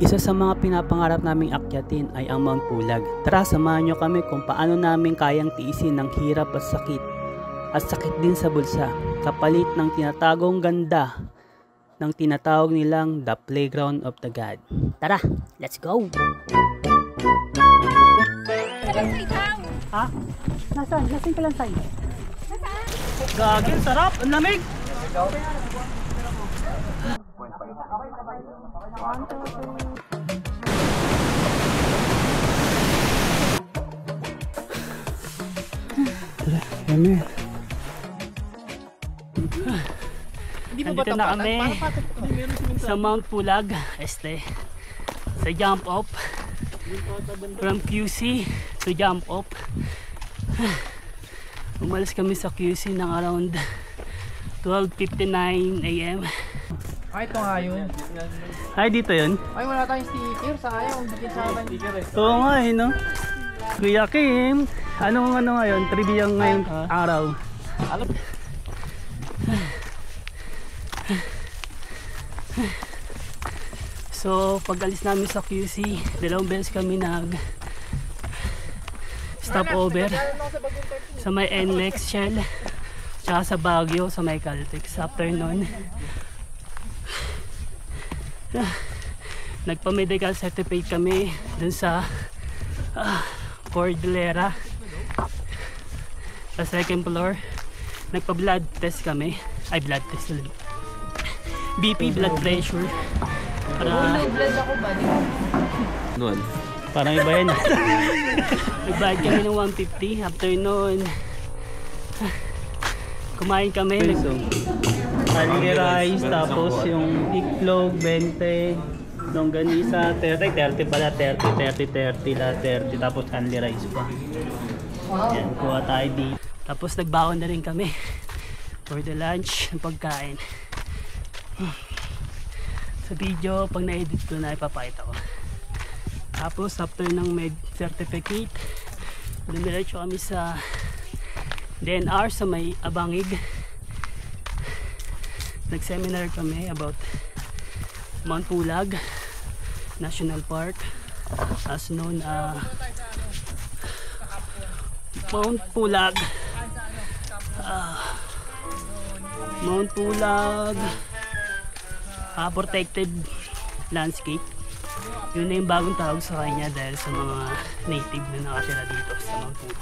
Isa sa mga pinapangarap naming akyatin ay ang Mount Pulag. Tara, samahan nyo kami kung paano namin kayang tiisin ng hirap at sakit. At sakit din sa bulsa, kapalit ng tinatagong ganda ng tinatawag nilang the playground of the God. Tara, let's go! Ha? Nasaan? Nasaan ka lang tayo? Gagin, sarap! Ang lamig! Amen. Nandito na kami sa Mount Pulag, sa jump off from QC to jump off. Umalis kami sa QC ng around 12:59 AM. Ay, ito nga yun. Ay, dito yun? Ay, wala tayong sticker. Sayang, bikin sa akin sticker eh. Oo nga eh, no? Kuya Kim, ano ngayon? Trivia ngayong araw. So, pag alis namin sa QC, dalawang beses kami stopover sa may NLEX Shell, tsaka sa Baguio, sa may Caltex. After nun, nagpa-medical certificate kami dun sa Cordillera sa second floor. Nagpa-blood test kami. Ay, blood test ulit. BP, blood pressure. Para blood ako ba? Noon. parang iba yan. Nagbayad kami ng 150. After nun, kumain kami. Honey rice, tapos yung iklog, 20, longganisa, 30 pala, 30 la 30, tapos honey rice pa. Yan, kuha tayo dito. Tapos nagbaon na rin kami for the lunch ng pagkain. Sa video, pag na-edit ko na ipapakita ko. Tapos after ng med certificate, dumiretso kami sa DNR sa may Abangig. Nag-seminar kami about Mount Pulag National Park, as known Mount Pulag protected landscape. Yun na yung bagong tawag sa kanya dahil sa mga native na nakatira dito sa Mount Pulag.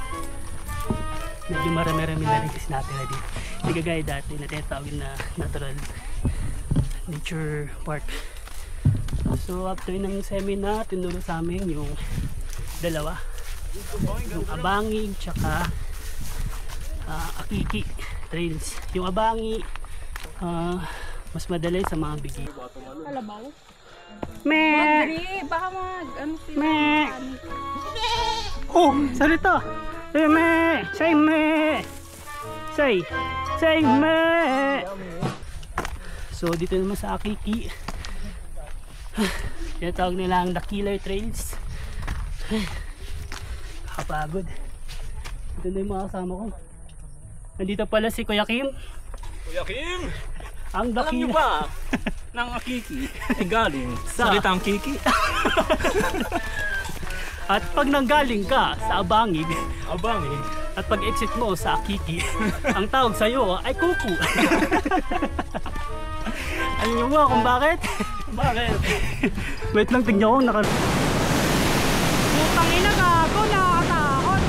Medyo marami-rami na rin kasi natira dito. Hindi kagaya dati na tinatawag na natural nature park. So after ng seminar, tinuro sa amin yung dalawa, yung Abangig tsaka Akiki trails. Yung Abangig mas madali sa mga bigi. Kalabaw? Meh! Baka ano sila? Meh! Oh! Salita! Say meh! Say meh! Say meh! So dito naman sa Akiki, tinatawag nila ang The Killer Trails. Kapagod. Ito na yung mga kasama ko. Nandito pala si Kuya Kim. Kuya Kim! Ang Alam niyo ba, ng Akiki ay galing sa salitang Kiki. At pag nanggaling ka sa Abangig, at pag exit mo sa Akiki, ang tawag sa'yo ay Kuku. Alam niyo ba kung bakit? Bakit? Wait lang, tignan ko naka... Putang ina, gago, nakakatakot.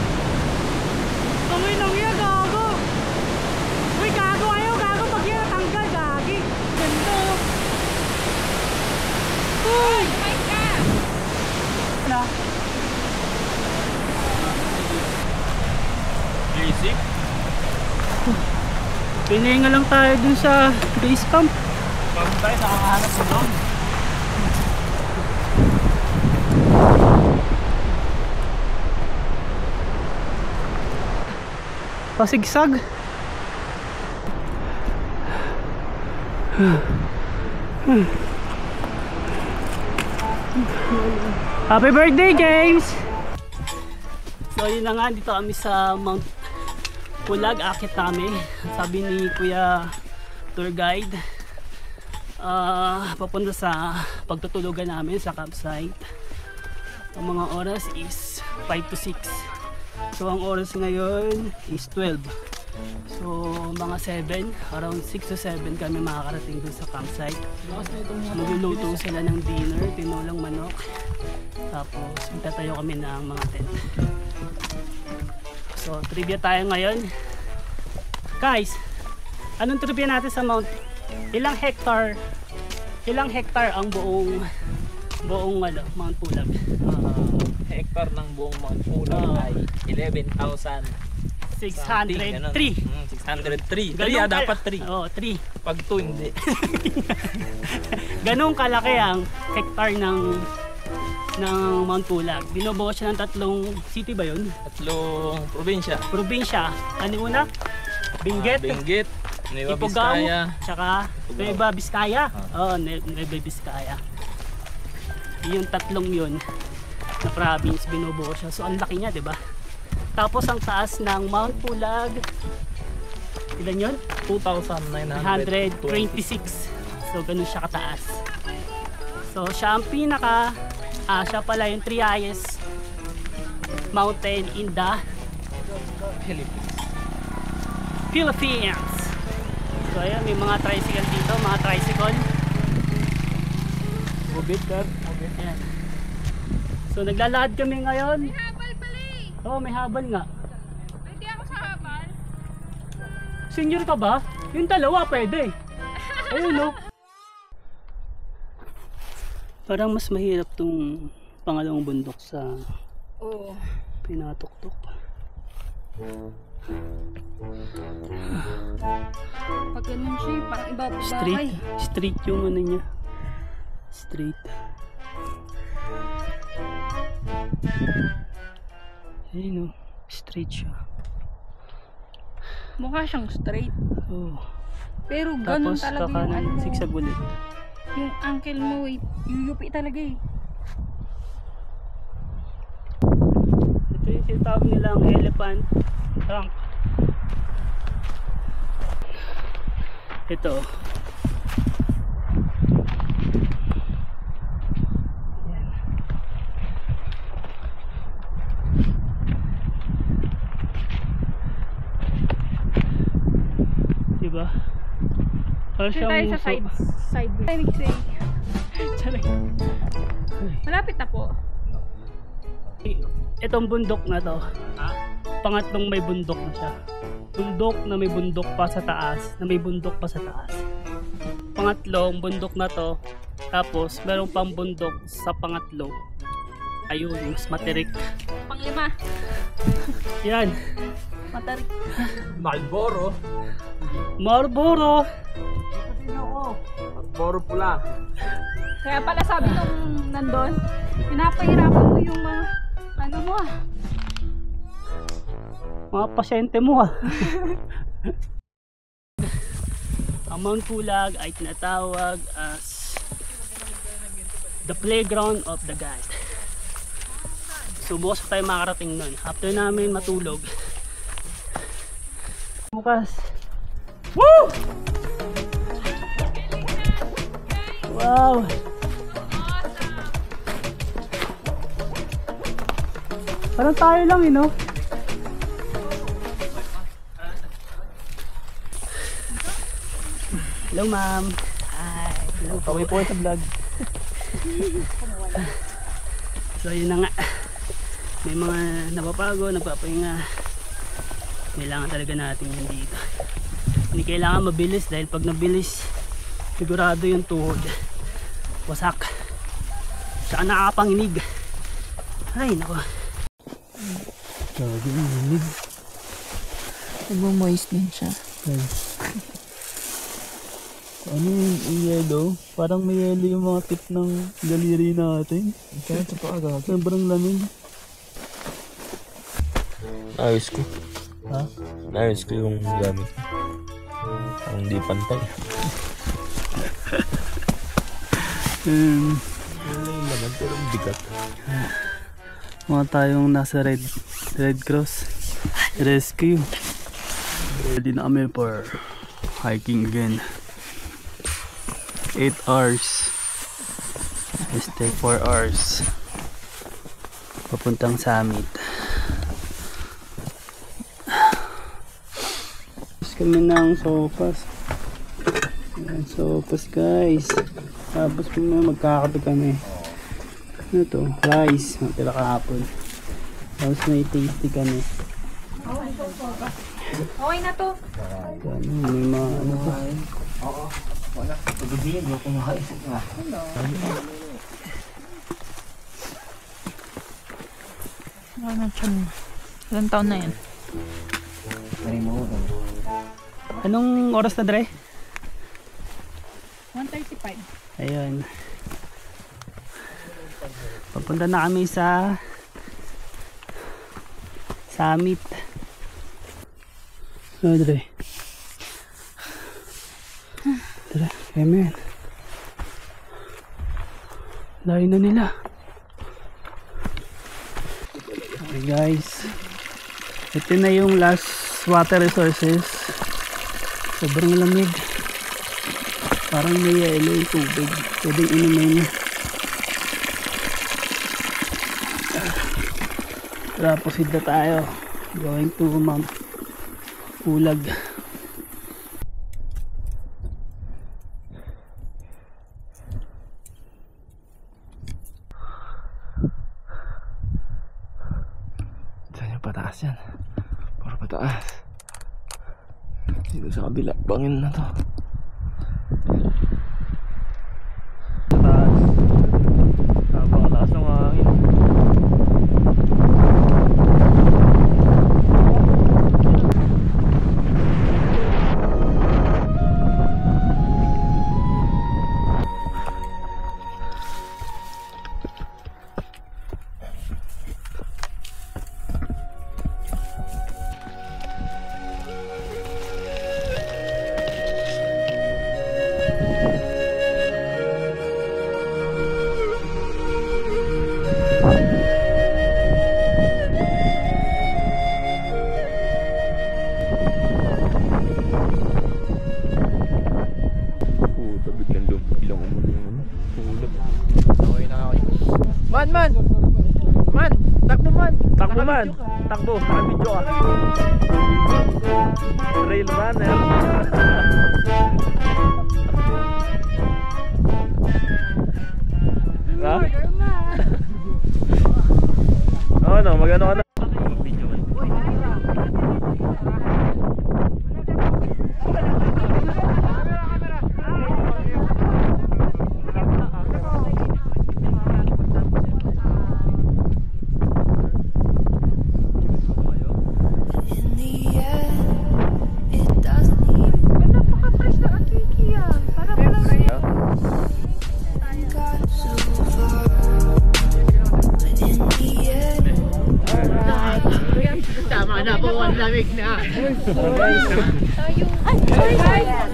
Tunginong yan, gago. Uy, gago, ayaw, gago, pag yan natanggal, gagi. Ganda. Uy! Fight ka! Na? Basic? Pinahinga lang tayo dun sa base camp. Bago tayo nakakahanap ng doon. Pasigsag. Happy birthday, James! So yun na nga, dito kami sa Mount Pulag. Akit kami. Sabi ni Kuya Tour Guide, papunta sa pagtutulugan namin sa campsite. Ang mga oras is 5 to 6. So ang oras ngayon is 12. So mga 7, around 6 to 7 kami makakarating dun sa campsite. Magluluto sila ng dinner, tinolang manok. Tapos magtatayo kami ng mga tent. So trivia tayo ngayon. Guys, anong trivia natin sa Mount? Ilang hectare ang buong Mount Pulag? Hectare ng buong Mount Pulag ay 11,000 603. 603. 3 dapat 3. Oo, 3. Pag 2 hindi. Ganong kalaki ang hectare ng Mount Pulag. Binubuo siya ng 3 city ba yun? 3 probinsya. Probinsya. Ano una? Benguet, Benguet, Nueva Ifugao, Vizcaya, tsaka Nueva Vizcaya. Oo, Nueva Vizcaya. Yung 3 yun na province binubuo siya. So ang laki niya, 'di ba? Tapos ang taas ng Mount Pulag, ilan yun? 2,926. So ganun siya kataas. So siya ang siya pala yung 3 highest mountain in the Philippines. So ayan, may mga tricycle dito, mga tricycle. Ayan. So naglalakad kami ngayon. May habal pala eh. Oo, may habal nga. Pwede ako sa habal? Senior ka ba? Yung dalawa pwede. Ayun no. Parang mas mahirap tong pangalawang bundok sa Oo. pinatuktok. Pag ganun siya, parang ibababa Straight. Straight yung ano niya. Straight. Ayun no. Straight siya. Mukha siyang straight. Oh. Pero ganun Tapos talaga yung kakanan, ano. sigsag ulit. Yung ankle mo, yuyupi talaga eh. Ito yung tinatawag nilang elephant trunk. Ito. Yan. Diba? Parang Kasi tayo sa side view. Charing. Malapit na po. Itong bundok na to, pangatlong may bundok na siya. Bundok na may bundok pa sa taas, na may bundok pa sa taas. Pangatlong bundok na to, tapos meron pang bundok sa pangatlo. Ayun, mas matirik. Panglima. Yan, Matarik. Marlboro. Marlboro. Marlboro pula. Kaya pala sabi nung nandun, pinapahirapan mo yung mga ano mo ah. Mga pasyente mo ah. Ang Mount Pulag ay tinatawag as the playground of the God. So bukas tayo makarating nun. After namin matulog. Bukas. Woo! Wow! Parang tayo lang no? Hello ma'am. Hi. Hello po. Kami po sa vlog. So yun na nga. May mga napapago, nagpapahinga. Kailangan talaga natin yan dito. Hindi kailangan mabilis dahil pag nabilis, sigurado yung tuhod. Wasak. Saka nakakapanginig. Ay nako. Grabe yung hinig. Nagmo-moist din siya. Ano yung yellow? Parang may yellow yung mga tip ng daliri natin. Kaya ito pa agad. Sobrang lamig. Ayos ko. Ha? Ayos ko yung gamit. Ang hindi pantay. Yung laman pero bigat. Mga tayong nasa Red Cross Rescue. Ready na kami for hiking again. 8 hours. Stay 4 hours. Papuntang summit. Tapos kami ng sopas. Ayan, sopas guys. Tapos magkakape kami. Ano to? Rice. Matila kahapon. Tapos may tasty kami. Okay na to. Ano, may mga ano to. Ano dyan? Ilang taon na yan? Anong oras na, Dre? 1:35. Ayun. Papunta na kami sa summit. Oh, Dre. Dre, amen. Layo na nila. Okay guys. Ito na yung last water resources. Sobrang lamig. Parang may yelo yung tubig. Pwedeng inumin. Proceed na tayo. Going to Mount Pulag. Saan yung pataas yan? Puro pataas. Dito sa kabila, bangin na to. Taas. Napakataas ng hangin. Man! Takbo man! Takbo man! Takbo! Naka-video ka! Trail runner! Ha? Ano? Magano ka na? Mag-video ka.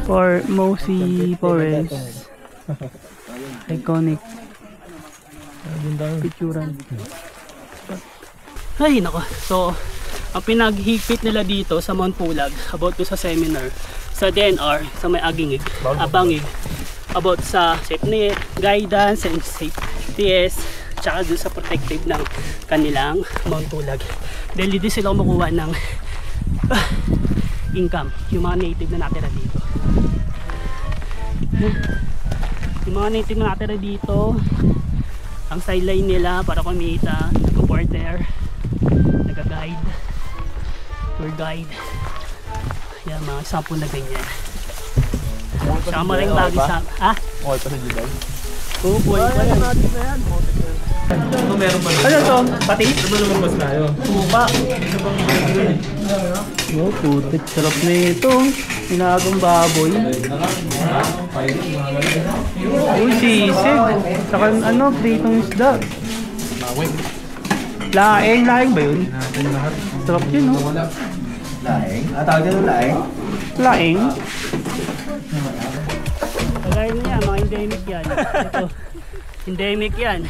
For Mosi Forest. Iconic. Picturan. Ay nako. So, ang pinaghigpit nila dito sa Mount Pulag about to sa seminar sa DNR sa may Agingig, Abangig, about sa safety guidance and safety tsaka doon sa protective ng kanilang Mount Pulag. Dahil dito sila kumukuha ng income, yung mga native na natira dito. Yung mga native na natira dito, ang sideline nila para kumita, nag-porter, nag-guide, tour guide, yan mga sample na ganyan. Saka maraming bagay sa Okay pa sa July. oo boy, Ano meron ba? ano to? Pati? Ano ba lumabas tayo? Tupa. Oh, putik. Sarap na ito. Inagong baboy. Uy, sisig. Saka ano, pritong isda. Laeng. Laeng ba yun? Sarap yun, no? Laeng? Tawag dito laeng? Laeng. Kagaya na yan, mga endemic yan. Ito. Endemic yan.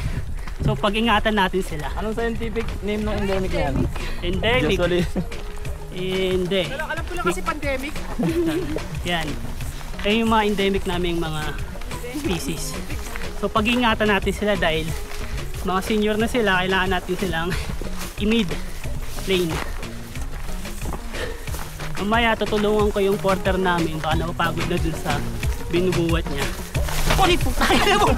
So pag-ingatan natin sila. Anong scientific name ng endemic na yan? Endemic. Usually. Hindi. Alam ko lang kasi pandemic. Yan. Kaya yung mga endemic naming mga species. So pag-ingatan natin sila dahil mga senior na sila, kailangan natin silang i-mid lane. Mamaya tutulungan ko yung porter namin, baka napapagod na dun sa binubuhat niya. Puri po tayo mo!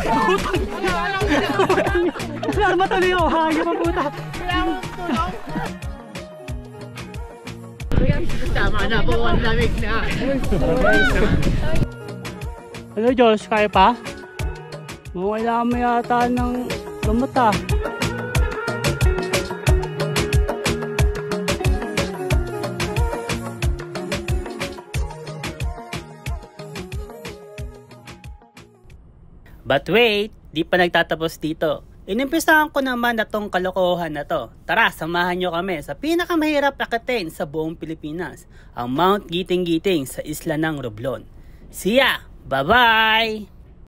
Alarma tuloy ako, hayop ang puta! Tama na po, ang lamig na. Hello Josh, kaya pa? Kailangan mo yata ng gamot ah. But wait, di pa nagtatapos dito. Inimpisahan ko naman na tong kalokohan na to. Tara, samahan nyo kami sa pinakamahirap akitin sa buong Pilipinas, ang Mount Giting-Giting sa isla ng Romblon. See ya! Bye-bye!